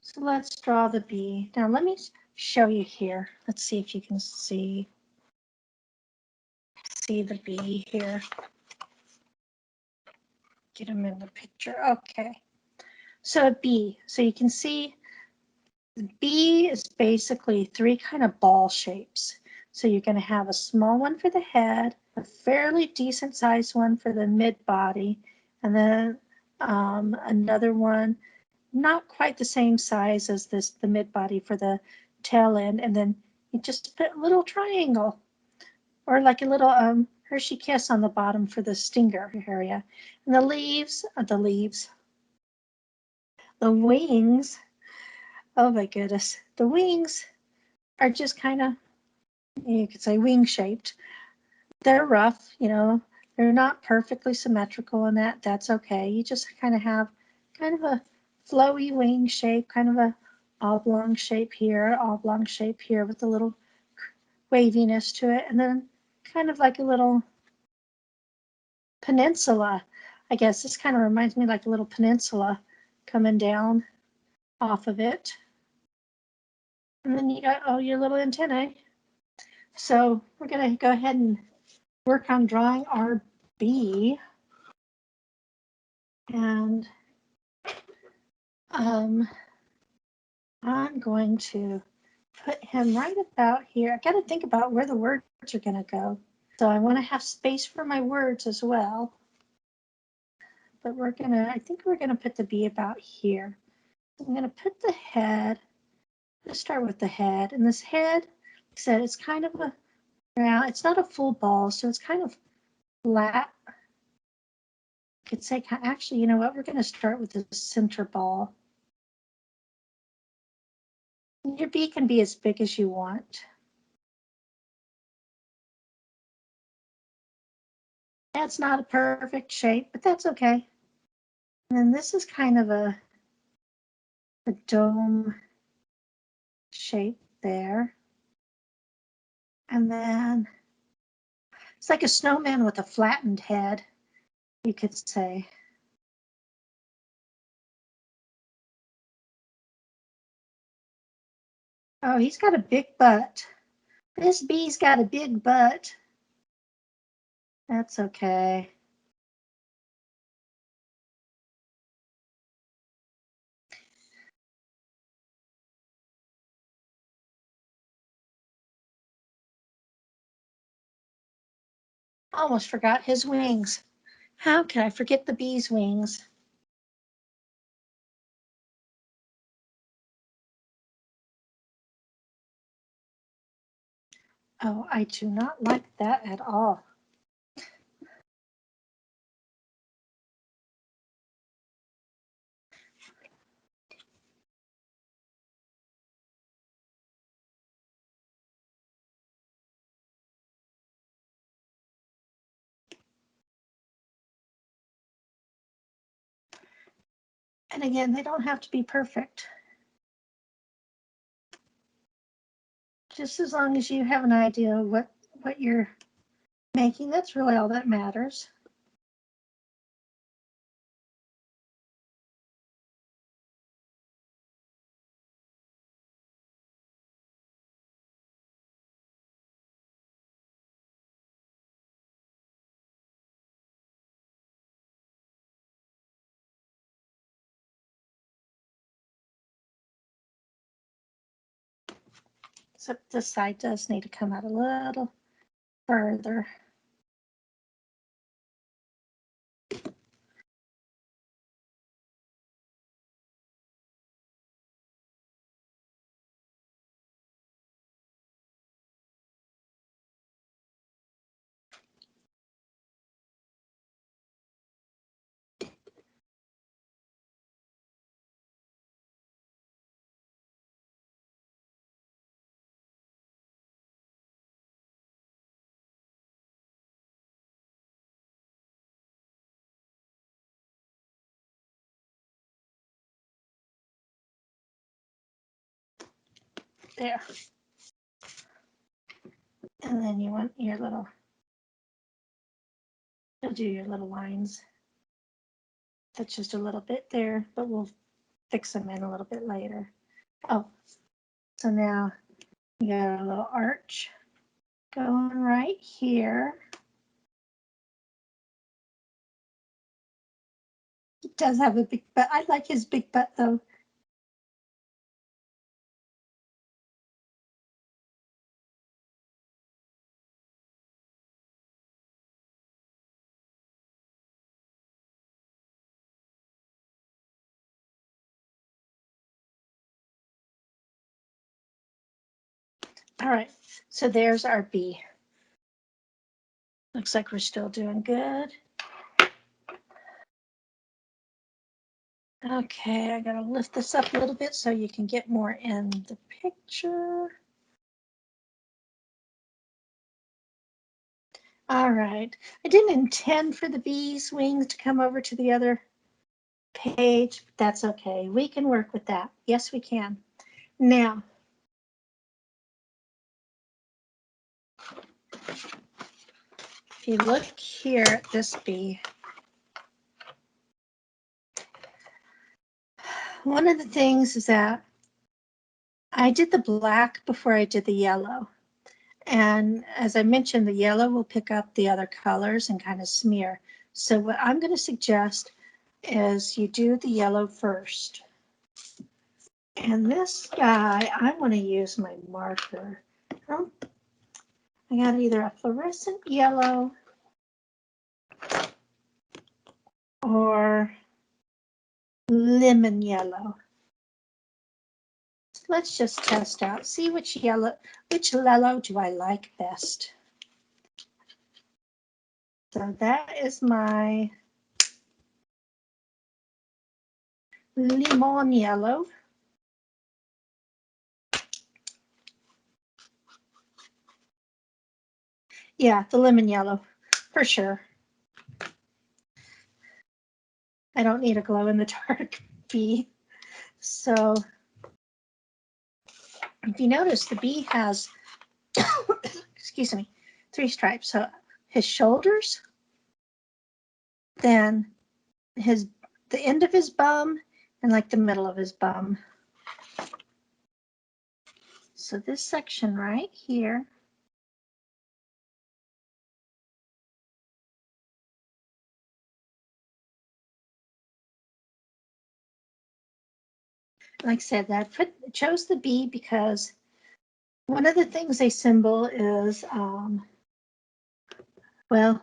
So let's draw the bee. Now let me show you here. Let's see if you can see the bee here. Get him in the picture. Okay. So a bee. So you can see the bee is basically three kind of ball shapes. So you're going to have a small one for the head, a fairly decent sized one for the mid body, and then another one not quite the same size as the mid body for the tail end, and then you just put a little triangle or like a little Hershey kiss on the bottom for the stinger area. And the wings, oh my goodness, the wings are just kind of, you could say wing shaped. They're rough, you know, they're not perfectly symmetrical, and that's okay. You just kind of have kind of a flowy wing shape, kind of a oblong shape here with a little waviness to it, and then kind of like a little peninsula. I guess this kind of reminds me like a little peninsula coming down off of it. And then you got your little antennae. So we're going to go ahead and work on drawing our bee. And I'm going to put him right about here. I got to think about where the words are going to go. So I want to have space for my words as well. But I think we're going to put the bee about here. I'm going to put the head. Let's start with the head. And this head, like I said, it's kind of a round. It's not a full ball, so it's kind of flat. I could say, actually, you know what? We're going to start with the center ball. Your bee can be as big as you want. That's not a perfect shape, but that's okay. And then this is kind of a dome shape there. And then it's like a snowman with a flattened head, you could say. Oh, he's got a big butt. This bee's got a big butt. That's okay. Almost forgot his wings. How can I forget the bee's wings? Oh, I do not like that at all. And again, they don't have to be perfect. Just as long as you have an idea of what you're making, that's really all that matters. Except this side does need to come out a little further. There. And then you want your little, you'll do your little lines That's just a little bit there, but we'll fix them in a little bit later. Oh, so now you got a little arch going right here. He does have a big butt. I like his big butt though. All right, so there's our bee. Looks like we're still doing good. Okay, I gotta lift this up a little bit so you can get more in the picture. All right, I didn't intend for the bee's wings to come over to the other page, but that's okay. We can work with that. Yes, we can. Now, if you look here at this bee, one of the things is that I did the black before I did the yellow. And as I mentioned, the yellow will pick up the other colors and kind of smear. So what I'm going to suggest is you do the yellow first. And this guy, I want to use my marker. Oh, I got either a fluorescent yellow or lemon yellow. Let's just test out, see which yellow do I like best. So that is my lemon yellow. Yeah, the lemon yellow, for sure. I don't need a glow in the dark bee. So if you notice, the bee has, excuse me, 3 stripes. So his shoulders, then the end of his bum, and like the middle of his bum. So this section right here, like I said, I chose the bee because one of the things they symbol is, well,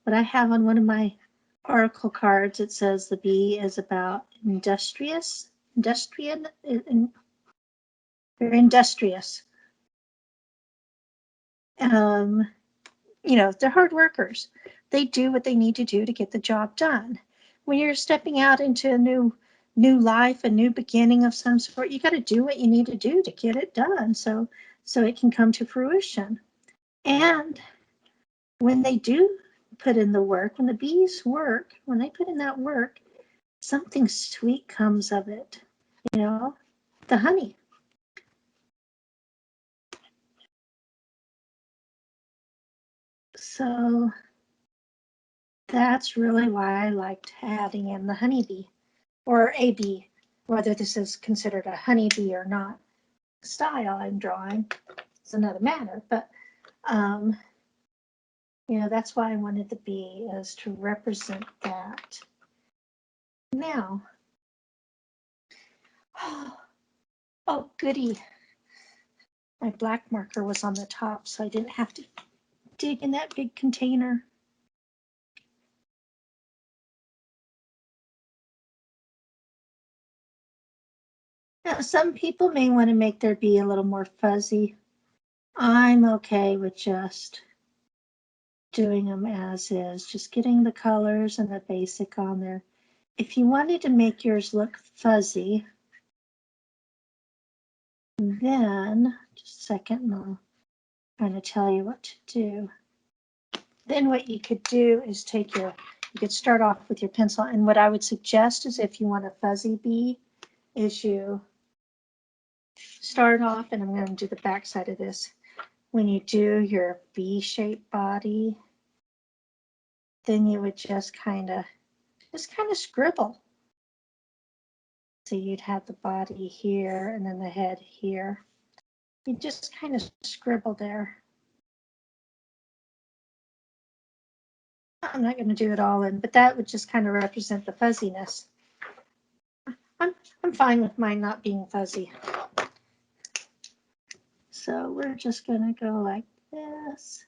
what I have on one of my oracle cards, it says the bee is about they're industrious. They're hard workers. They do what they need to do to get the job done. When you're stepping out into a new life, a new beginning of some sort, you got to do what you need to do to get it done so it can come to fruition. And when they do put in the work, when the bees work, when they put in that work, something sweet comes of it, the honey. So that's really why I liked adding in the honeybee or a bee, whether this is considered a honeybee or not. Style I'm drawing is another matter, but that's why I wanted the bee, is to represent that. Now, oh goody, my black marker was on the top, so I didn't have to dig in that big container. Now, some people may want to make their bee a little more fuzzy. I'm okay with just doing them as is, just getting the colors and the basic on there. If you wanted to make yours look fuzzy, then just a second and I'll kind of tell you what to do. Then what you could do is you could start off with your pencil, and what I would suggest is, if you want a fuzzy bee, is you start off, and I'm going to do the back side of this. When you do your bee-shaped body, then you would just kind of just kind of scribble. So you'd have the body here and then the head here. You just kind of scribble there. I'm not going to do it all in, but that would just kind of represent the fuzziness. I'm fine with mine not being fuzzy. So we're just going to go like this.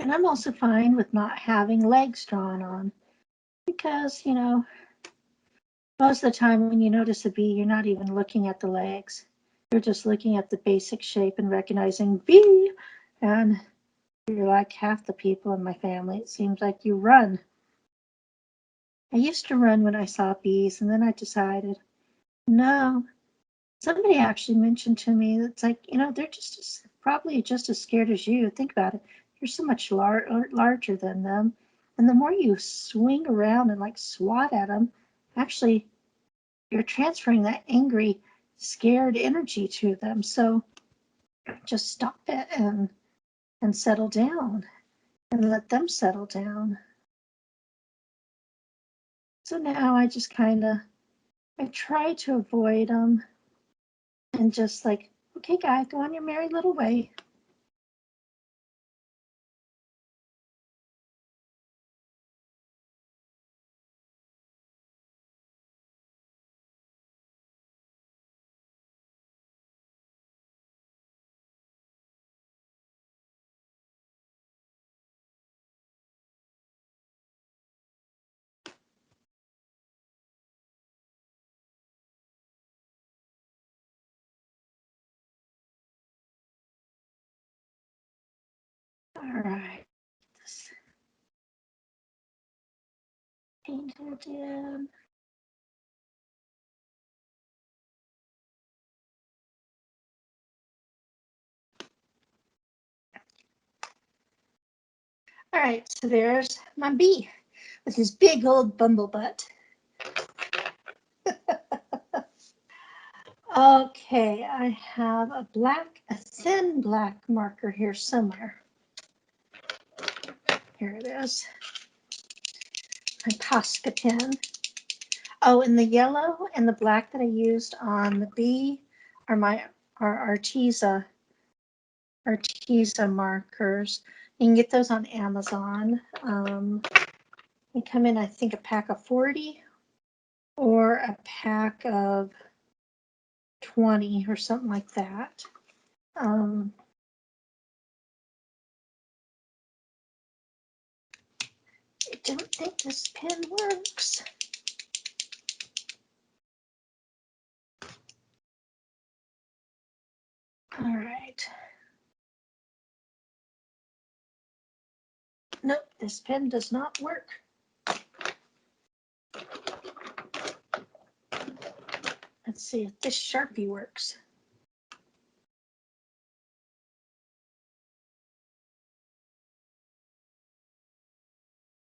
And I'm also fine with not having legs drawn on because, you know, most of the time when you notice a bee, you're not even looking at the legs. You're just looking at the basic shape and recognizing bee. And you're like half the people in my family. It seems like you run. I used to run when I saw bees, and then I decided, no. Somebody actually mentioned to me, it's like, you know, they're just probably just as scared as you. Think about it. You're so much larger than them. And the more you swing around and like swat at them, actually, you're transferring that angry, scared energy to them. So just stop it and settle down and let them settle down. So now I just kind of, I try to avoid them and just like, okay, guy, go on your merry little way. All right. Paint it in. All right, so there's my bee with his big old bumble butt. Okay, I have a thin black marker here somewhere. Here it is. My Posca pen. Oh, and the yellow and the black that I used on the bee are my Arteza markers. You can get those on Amazon. They come in, I think, a pack of 40 or a pack of 20 or something like that. I don't think this pen works. All right. Nope, this pen does not work. Let's see if this Sharpie works.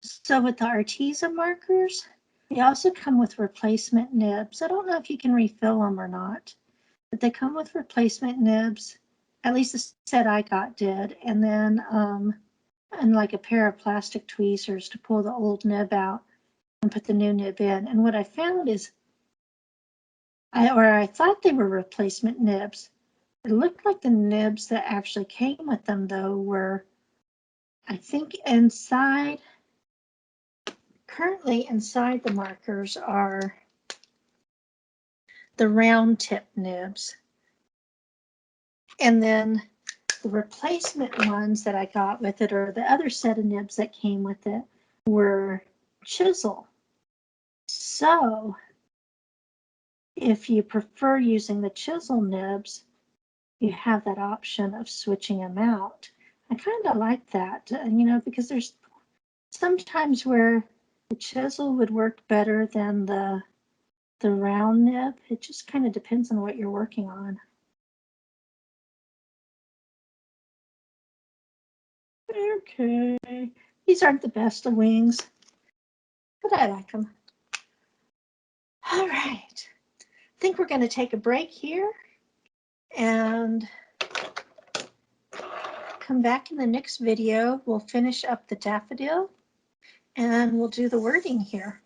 So with the Arteza markers, they also come with replacement nibs. I don't know if you can refill them or not, but they come with replacement nibs. At least the set I got did. And then, and like a pair of plastic tweezers to pull the old nib out and put the new nib in. And what I found is, I thought they were replacement nibs. It looked like the nibs that actually came with them, though, were, I think, inside. Currently inside the markers are the round tip nibs. And then the replacement ones that I got with it, or the other set of nibs that came with it, were chisel. So if you prefer using the chisel nibs, you have that option of switching them out. I kind of like that, you know, because there's sometimes where the chisel would work better than the round nib. It just kind of depends on what you're working on. Okay, these aren't the best of wings, but I like them. All right, I think we're going to take a break here and come back in the next video. We'll finish up the daffodil and we'll do the wording here.